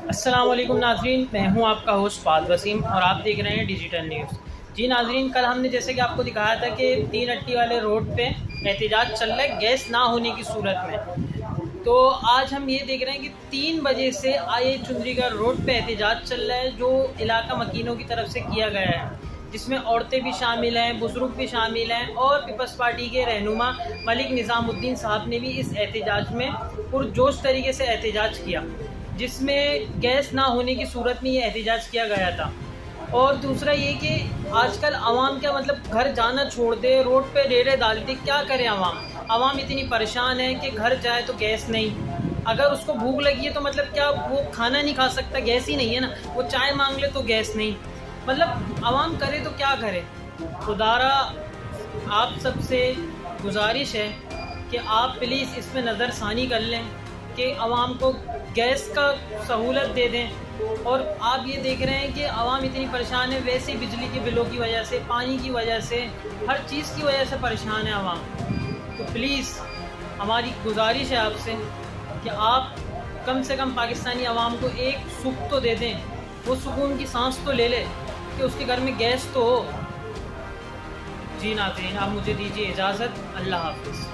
السلام علیکم ناظرین، میں ہوں آپ کا ہوسٹ فہد وسیم اور آپ دیکھ رہے ہیں ڈیجیٹل نیوز۔ جی ناظرین، کل ہم نے جیسے کہ آپ کو دکھایا تھا کہ تین اٹی والے روڈ پہ احتجاج چل رہا ہے گیس نہ ہونے کی صورت میں۔ تو آج ہم یہ دیکھ رہے ہیں کہ 3 بجے سے آئی چندری گڑھ روڈ پہ احتجاج چل رہا ہے جو علاقہ مکینوں کی طرف سے کیا گیا ہے، جس میں عورتیں بھی شامل ہیں، بزرگ بھی شامل ہیں، اور پیپلز پارٹی کے رہنما ملک نظام الدین صاحب نے بھی اس احتجاج میں پرجوش طریقے سے احتجاج کیا، جس میں گیس نہ ہونے کی صورت میں یہ احتجاج کیا گیا تھا۔ اور دوسرا یہ کہ آج کل عوام کیا مطلب گھر جانا چھوڑ دے، روڈ پہ ریڑے ڈال دے، کیا کرے عوام اتنی پریشان ہے کہ گھر جائے تو گیس نہیں، اگر اس کو بھوک لگی ہے تو مطلب کیا وہ کھانا نہیں کھا سکتا، گیس ہی نہیں ہے نا، وہ چائے مانگ لے تو گیس نہیں، مطلب عوام کرے تو کیا کرے۔ خدارا آپ سب سے گزارش ہے کہ آپ پلیز اس میں نظر ثانی کر لیں کہ عوام کو گیس کا سہولت دے دیں۔ اور آپ یہ دیکھ رہے ہیں کہ عوام اتنی پریشان ہے، ویسے بجلی کے بلوں کی وجہ سے، پانی کی وجہ سے، ہر چیز کی وجہ سے پریشان ہے عوام۔ تو پلیز ہماری گزارش ہے آپ سے کہ آپ کم سے کم پاکستانی عوام کو ایک سکھ تو دے دیں، وہ سکون کی سانس تو لے لے کہ اس کے گھر میں گیس تو ہو۔ جی ناظرین، آپ مجھے دیجیے اجازت، اللہ حافظ۔